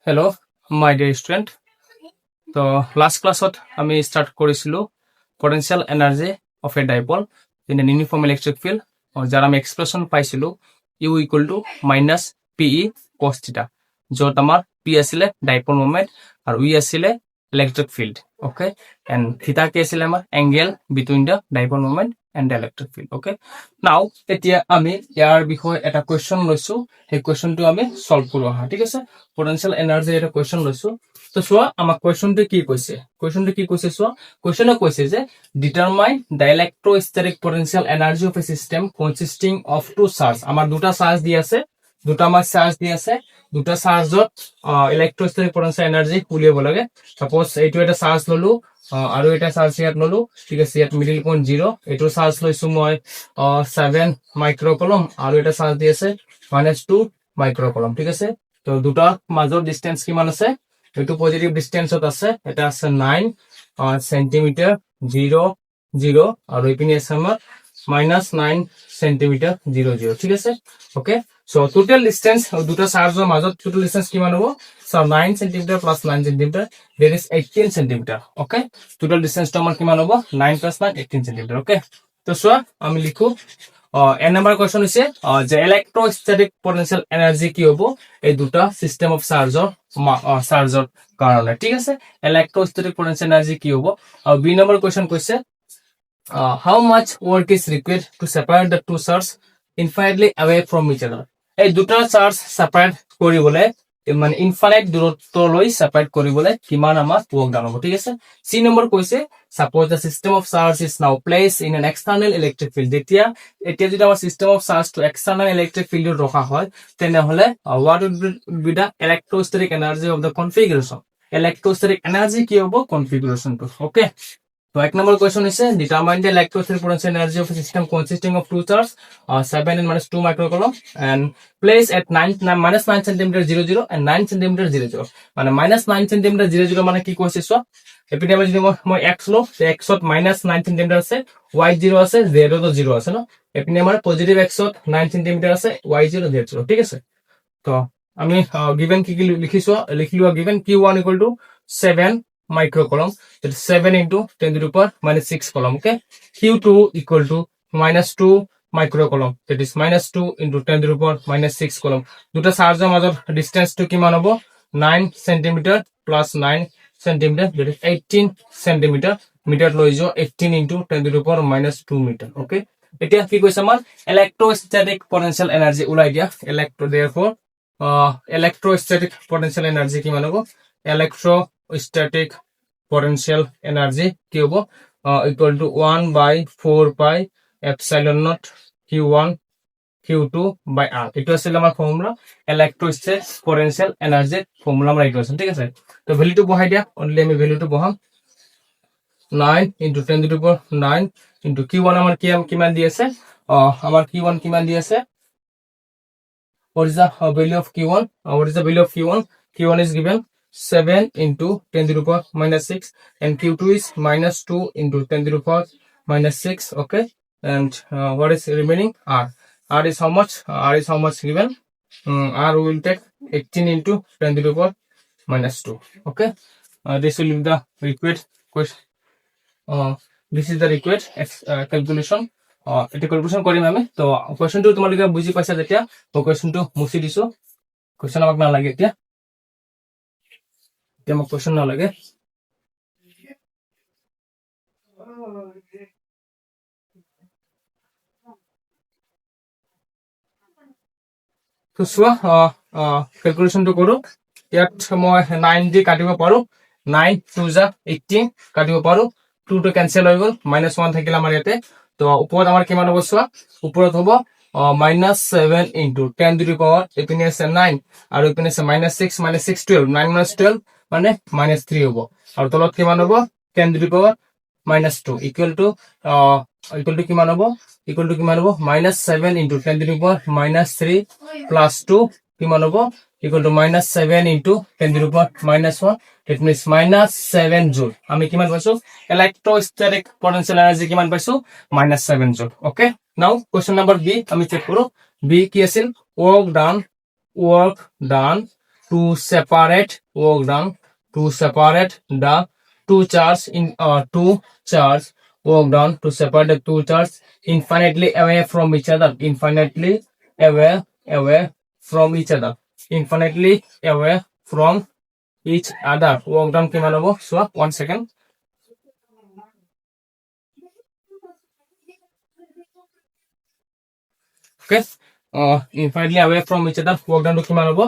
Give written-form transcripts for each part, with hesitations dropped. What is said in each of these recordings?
Hello, my dear student. তো last ক্লাছত আমি স্টার্ট করেছিল potential energy of a dipole in an uniform electric field, যার আমি এক্সপ্রেশন পাইছিলো U equal to minus P E cos theta, য'ত আমাৰ পি আছিলে ডাইপোল মোমেন্ট আৰু ই আছিলে ইলেকট্ৰিক ফিল্ড. ওকে, এন্ড থিটা কি আছিলে আমাৰ angle between the dipole moment and the electric field. Okay, now এতিয়া আমি ইয়াৰ বিষয়ে এটা কুৱেশ্যন লৈছো, সেই কুৱেশ্যনটো আমি সলভ কৰো আহা. ঠিক আছে, পটেনশিয়াল এনাৰ্জি এটা কুৱেশ্যন লৈছো. তো চোৱা আমাক কুৱেশ্যনটো কি কৈছে চোৱা. কুৱেশ্যনে কৈছে যে determine the electrostatic potential energy of a system consisting of two charge. আমাৰ দুটা চাৰ্জ দি আছে, দুটা চাৰ্জত ইলেক্ট্ৰোষ্টেটিক পটেনশিয়াল এনাৰ্জি উলিয়াব লাগে. সাপোজ এইটো এটা চাৰ্জ ললো আৰু এটা চাৰ্জ ইয়াত ললো. ঠিক আছে, ইয়াত মিডিল পইণ্ট 0, এইটো চাৰ্জ লৈছো মই 7 মাইক্ৰ'কলম আৰু এটা চাৰ্জ দি আছে -2 মাইক্ৰ'কলম. ঠিক আছে, তো দুটা মাজৰ ডিস্টেন্স কিমান আছে? এইটো পজিটিভ ডিস্টেন্সত আছে, এটা আছে 9 সেন্টিমিটার 0 0 আৰু ইপিনে আছে আমাৰ -9 সেন্টিমিটাৰ 0 0. ঠিক আছে, ওকে. সো টোটাল ডিস্টেন্স দুটা চাৰ্জৰ মাজত টোটাল ডিস্টেন্স কিমান হ'ব? So 9 centimetre plus 9 centimetre that is 18 centimetre. Okay, total ডিস্টেন্সটো আমাৰ কিমান হ'ব? 9 + 9 18 সেন্টিমিটাৰ. ওকে, তো চোৱা আমি লিখো এন নাম্বাৰ কোৱেশ্চন হৈছে যে ইলেক্ট্ৰোষ্টেটিক পটেনশিয়াল এনাৰ্জি কি হ'ব এই দুটা সিস্টেম অফ চাৰ্জৰ কাৰণে. ঠিক আছে, ইলেক্ট্ৰোষ্টেটিক পটেনশিয়াল এনাৰ্জি কি হ'ব? আৰু বি নম্বৰ কোৱেশ্চন কৈছে how much work is required to separate the two charge infinitely away from each other. এই দুটা চাৰ্জ সেপাৰেট কৰিবলৈ মানে ইনফাইনাইট দূৰত্বলৈ সেপাৰেট কৰিবলৈ কিমান আমাৰ ওয়াৰ্ক ডান হ'ব. ঠিক আছে, সি নম্বৰ কৈছে suppose the system of charge is now place in an external electric field. এতিয়া যদি আমাৰ সিস্টেম অফ চাৰ্জটো এক্সটাৰ্নাল ইলেকট্ৰিক ফিল্ডত ৰখা হয় তেনেহলে what would be the electrostatic energy of the configuration? Electrostatic energy কি হ'ব? কনফিগারেশনটো. ওকে, তো এক নম্বর কোয়েশ্চন আছে determine the electrostatic potential energy of a system consisting of two charge 7 and -2 microcoulomb and place at -9 centimetre 0 0 and 9 centimetre 0 0. মানে -9 centimetre 0 0 মানে কি কৈছে চোৱা, এপিনে আমি যদি মই x লো x ত -9 সেন্টিমিটার আছে, y 0 আছে, z তো 0 আছে ন. এপিনে আমাৰ পজিটিভ x ত 9 সেন্টিমিটার আছে, y 0 z 0. ঠিক আছে, তো আমি গিভেন কি লিখিলো given q1 = 7 microcoulomb, that is 7 into 10 to the power -6 column. Okay, q2 equal to -2 microcoulomb, that is -2 into 10 to the power -6 column. দুটা চাৰ্জৰ মাজত ডিস্টেন্স টো কিমান হ'ব? 9 centimetre plus 9 centimetre, that is 18 centimetre. Metre লৈ যাও 18 into 10 to the power -2 metre. Okay, এতিয়া কি কৈছে আমাৰ ইলেক্ট্ৰোষ্টেটিক পটেনশিয়াল এনাৰ্জি ওলাই দিয়া. therefore electrostatic potential energy কিমান হ'ব? electrostatic potential energy কি হ'ব? equal to 1/4 pi epsilon naught q1 q2 by r. এটা আছিল আমাৰ formula electrostatic potential energy formula আমাৰ এইটো আছে. ঠিক আছে, তো ভ্যালুটো বহাই দিয়া. অনলি আমি ভ্যালুটো বহাম 9 into 10 to the power 9 into q1 আমাৰ কিমান দি আছে? আমাৰ q1 কিমান দি আছে? What is the value of q1? What is the value of q1? q1 is given 7 into 10 to the power -6 and q2 is -2 into 10 to the power -6. Okay, and what is remaining? R is how much? R is how much given? R will take 18 into 10 to the power -2. Okay, this will be the required question. This is the required calculation. এটা calculation কৰিম আমি. তো কোৱেশ্চনটো তোমালোকে বুজি পাইছা যেতিয়া মই কোৱেশ্চনটো মুছি দিছো. কোৱেশ্চন আমাক নালাগে এতিয়া মোক কোৱেশ্চন নালাগে. তো চোৱা ক্যালকুলেশনটো কৰো. ইয়াত মই 9 দি কাটিব পাৰো, 9 2 যা 18 কাটিব পাৰো, 2 to cancel হৈ গ'ল, -1 থাকিল আমাৰ ইয়াতে. তো ওপৰত আমাৰ কিমান হ'ব চোৱা, ওপৰত হ'ব -7 into 10 to the power, এপিনে আছে 9 আৰু এপিনে আছে -6 12, 9 - 12 মানে -3 হ'ব. আৰু তলত কিমান হ'ব? 10 to the power -2 equal to কিমান হ'ব? -7 into 10 to the power -3 plus 2 কিমান হ'ব? equal to -7 into 10 to the power -1. It means -7 joule. আমি কিমান পাইছো? ইলেক্ট্ৰোষ্টেটিক পটেনশিয়াল এনার্জি কিমান পাইছো? -7 joule. Okay, now question number B আমি চেক কৰো. B কি আছিল? work done to separate work done, to separate the two charges in two charge work done, to separate the two charges infinitely away from each other, infinitely away from each other, infinitely away from each other work done কিমান হ'ব চোৱা 1 second okay infinitely away from each other work done to কিমান হ'ব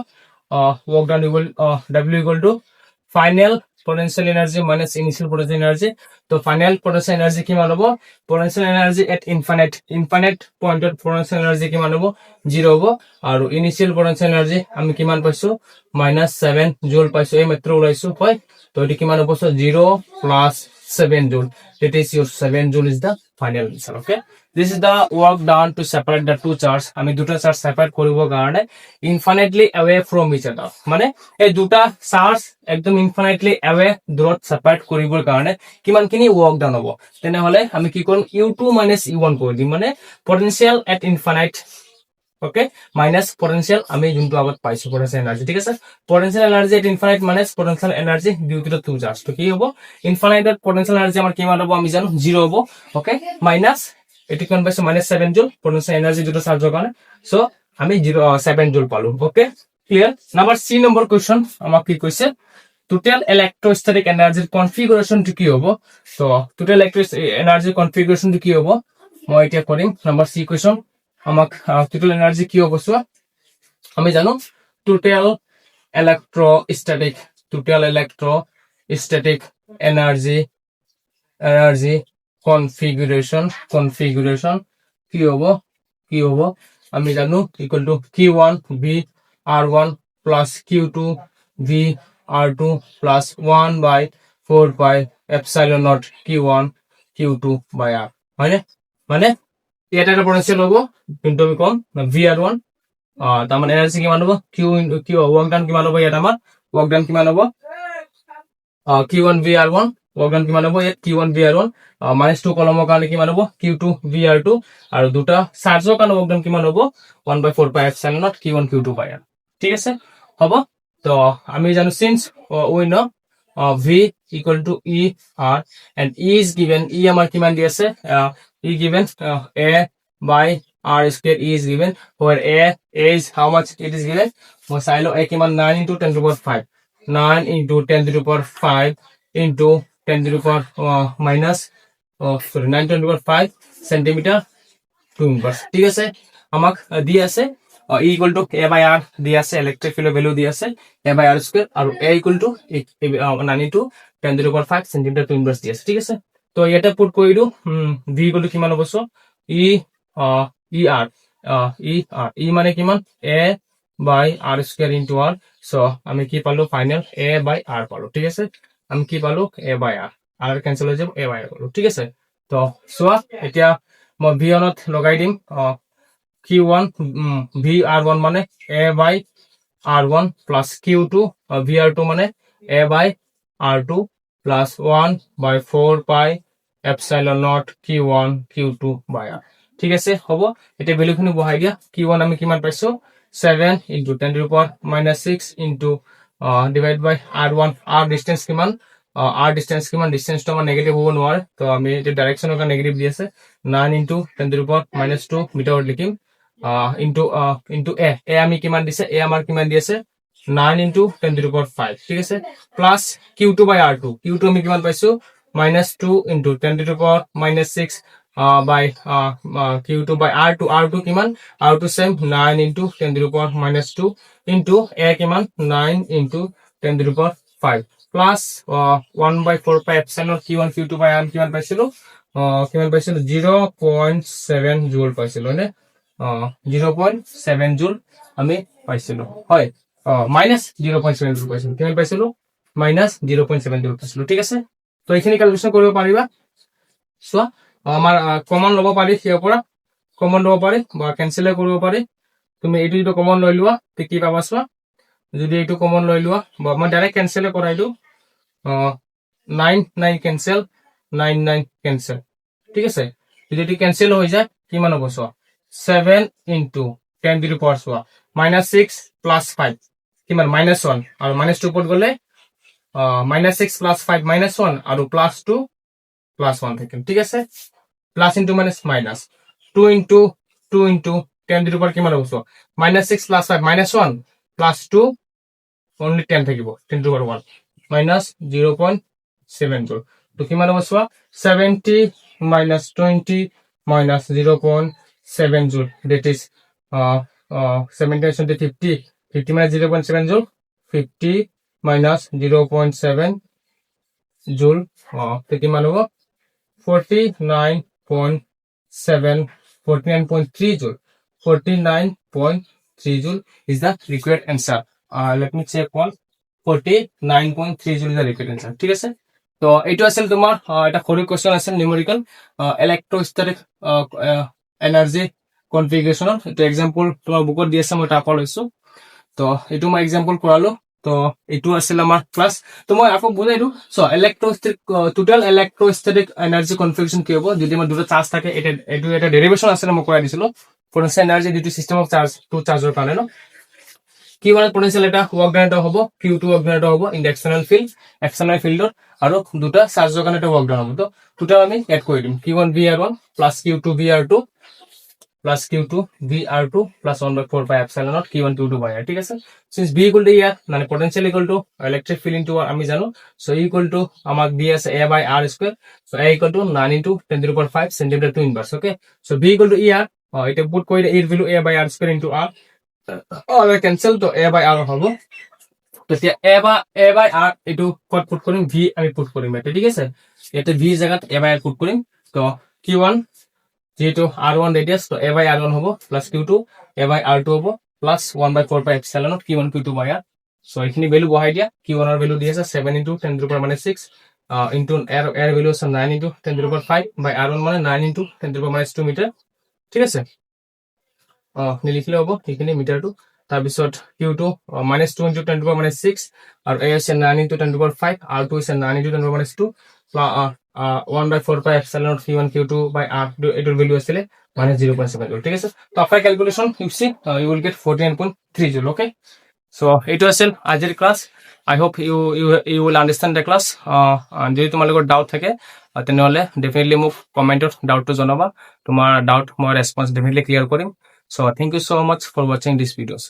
work done equal w equal to final potential energy minus initial potential energy তো final potential energy কিমান হ'ব potential energy at infinite point of potential energy কিমান হ'ব 0 হ'ব আৰু initial potential energy আমি কিমান পাইছো -7 জুল পাইছো এই মাত্ৰ ওলাইছো হয় তো এটি কিমান হ'ব 0 plus 7 joule, that is your 7 joule is the final answer. Okay, this is the work done to separate the two charges. আমি দুটা চার্জ সেপারেট কৰিব কাৰণে infinitely away from each other, মানে এই দুটা চাৰ্জ একদম infinitely away দূৰত separate কৰিবৰ কাৰণে কিমানখিনি work done হ'ব তেনেহলে আমি কি কৰিম u2 u1 কৰি দিম মানে potential at infinite okay minus potential আমি যোনটো আগত পাইছো potential energy ঠিক আছে potential energy at infinite minus potential energy due to the two charge তো কি হ'ব infinite at potential energy আমাৰ কিমান হ'ব আমি জানো 0 হ'ব okay minus এটি কোন পাইছো -7 জুল potential energy দুটো চাৰ্জৰ কাৰণে সো আমি 7 জুল পালো okay clear number c number question আমাক কি কৈছে total electrostatic energy configuration to কি হ'ব so total electrostatic energy configuration to কি হ'ব মই এতিয়া কৰিম number c question আমাক total energy কি হ'ব চোৱা আমি জানো total electrostatic energy configuration কি হ'ব আমি জানো equal to q1 v r1 plus q2 v r2 plus 1 by 4 pi epsilon naught q1 q2 by r হয়নে মানে এটা একটা পোটেনশিয়াল হ'ব কিন্তু আমি কম vr1 তার মানে এনার্জি কিমান হ'ব q into q work done কিমান হ'ব ইয়াত আমাৰ ওয়াৰ্ক ডান কিমান হ'ব q1 vr1 ওয়াৰ্ক ডান কিমান হ'ব ইয়াত q1 vr1 -2 কলমৰ কাৰণে কিমান হ'ব q2 vr2 আৰু দুটা চাৰ্জৰ কাৰণে ওয়ার্ক ডান কিমান হ'ব 1/4 pi epsilon not q1 q2 by r ঠিক আছে হ'ব তো আমি জানো since we know v equal to e r and e is given e আমাৰ কিমান দি আছে e given a by r square e is given where a is how much it is given মই চাইলো a কিমান 9 into 10 to the power 5 9 into 10 to the power 5 into 10 to the power minus 9 to the power 5 centimeter to inverse ঠিক আছে আমাক দি আছে e equal to a by r দি আছে electric ফিল্ডৰ value দি আছে a by r square আৰু a equal to 9 into 10 to the power 5 centimeter to inverse দি আছে ঠিক আছে তো ইয়াতে পুট কৰি দিও v equal to কিমান হ'ব সো e e মানে কিমান a by r square into r so আমি কি পালো ফাইনাল a by r পালো ঠিক আছে আমি কি পালো a by r r cancel হৈ যাব a by r পালো ঠিক আছে তো সোয়া এতিয়া মই v অনত লগাই দিম q1 vr1 মানে a by r1 plus q2 vr2 মানে a by r2 plus 1 by 4 pi epsilon naught q1 q2 by r ঠিক আছে হ'ব এটা ভ্যালুখিনি বহাই দিয়া q1 আমি কিমান পাইছো 7 into 10 to the power -6 into divide by r1 r distance কিমান r distance কিমান distance তো আমাৰ নেগেটিভ হ'ব নোৱাৰে তো আমি এটা ডাইৰেকশনৰ কাৰণে নেগেটিভ দি আছে 9 into 10 to the power -2 metre লিখিম into a আমি কিমান দিছে a আমাৰ কিমান দি আছে 9 into 10 to the power 5 ঠিক আছে plus q2 by r2 q2 আমি কিমান পাইছো -2 into 10 to the power -6 by q2 by r2 কিমান r2 same 9 into 10 to the power -2 into a কিমান 9 into 10 to the power 5 plus 1 by 4 pi epsilon q1 q2 by r কিমান পাইছিলো 0.7 জুল পাইছিলো নে 0.7 জুল আমি পাইছিলো হয় -0.7 জুল পাইছিলো কিমান পাইছিলো -0.7 জুল পাইছিলো ঠিক আছে তো এইখিনি ক্যালকুলেশন কৰিব পাৰিবা সোয়া আমাৰ কমন লব পাৰি হিয়াৰ পৰা কমন লব পাৰি বা ক্যান্সেল কৰিব পাৰি তুমি এইটো যদি কমন লৈ লোৱা তে কি পাবা সোয়া যদি এইটো কমন লৈ লোৱা বা মই ডাইৰেক্ট ক্যান্সেল কৰাই দিও 9 ক্যান্সেল 9 ক্যান্সেল ঠিক আছে যদি এটি ক্যান্সেল হৈ যায় কিমান হ'ব সোয়া 7 into 10 to the power soya -6 plus 5 কিমান -1 আৰু -2 ওপৰত গ'লে -6 + 5 -1 আৰু +2 +1 থাকিল ঠিক আছে plus into minus minus 2 into 2 into 10 to the power কিমান হ'ব -6 + 5 -1 +2 only 10 থাকিব 10 টু দি পাওয়ার 1 -0.7 জুল তো কিমান হ'ব চোৱা 70 -20 -0.7 জুল that is 70 50 50 -0.7 জুল 50 -0.7 জুল তো কিমান হ'ব 49.3 joule 49.3 joule is the required answer let me check one 49.3 joule is the required answer ঠিক আছে তো এইটো আছিল তোমাৰ এটা সৰু কোৱেশ্চন আছিল নিউমেৰিকেল ইলেক্ট্ৰোষ্টেটিক এনাৰ্জি কনফিগাৰেশ্যনৰ এটা এক্সাম্পল তোমাৰ বুকত দি আছে মই তাৰ পৰা লৈছো তো এইটো মই এক্সাম্পল কৰালো তো এইটো আছিল আমাৰ ক্লাছ তো মই আকৌ বুজাই দিওঁ সো ইলেক্ট্ৰোষ্টেটিক টোটাল ইলেক্ট্ৰোষ্টেটিক এনাৰ্জি কনফিগাৰেশ্যন কি হ'ব যদি মই দুটা চাৰ্জ থাকে এইটো এটা ডেৰিভেশ্যন আছে মই কৰাই দিছিলো potential energy due to system of charge two চাৰ্জৰ কাৰণে ন Q1 পটেনশিয়াল এটা ওয়ার্ক ডান এটা হ'ব Q2 ওয়ার্ক ডান এটা হ'ব ইন দ্য এক্সটার্নাল ফিল্ডত আৰু দুটা চাৰ্জৰ কাৰণে এটা ওয়াৰ্ক ডান হ'ব তো টোটাল আমি এড কৰি দিম Q1 VR1 plus Q2 VR2 plus Q2 VR2 plus 1/4 pi epsilon naught Q1 Q2 by R ঠিক আছে since B equal to ER মানে potential equal to electric field into R আমি জানো so E equal to আমাক দি আছে A by R square so A equal to 9 into 10 to the power 5 centimeter to inverse okay so B equal to ER এটা put কৰি এর value A by R square into R or cancel তো A by R হ'ব তো এতিয়া A by R এটো কত put কৰিম V আমি পুট কৰিম এটা ঠিক আছে এটা V জায়গাত A by R পুট কৰিম তো Q1 যেহেতু R1 রেডিয়াস তো A by R1 হবো plus Q2 A by R2 হবো plus 1/4 pi epsilon naught Q1 Q2 by R so এখানে ভ্যালু বহাই দিয়া Q1 এর ভ্যালু দিয়েছে 7 into 10 to the power -6 into এর ভ্যালু আছে 9 into 10 to the power 5 by R1 মানে 9 into 10 to the power -2 metre ঠিক আছে নিলিখলে হবো এখানে মিটারটো তাৰ পিছত Q2 -2 into 10 to the power -6 আৰু A আছে 9 into 10 to the power 5 R2 আছে 9 into 10 to the power -2 1/4 pi epsilon naught Q1 Q2 by R এটার ভ্যালু আসলে -0.7 জুল ঠিক আছে তো after calculation you see you will get 49.3 joule okay so এইটো আছিল আজিৰ class I hope you will understand the class যদি তোমালোকৰ ডাউট থাকে তেনেহলে ডেফিনেটলি মোক কমেন্টত ডাউটটো জনাবা তোমাৰ ডাউট মই ৰেসপন্স ডেফিনেটলি ক্লিয়াৰ কৰিম so thank you so much for watching this videos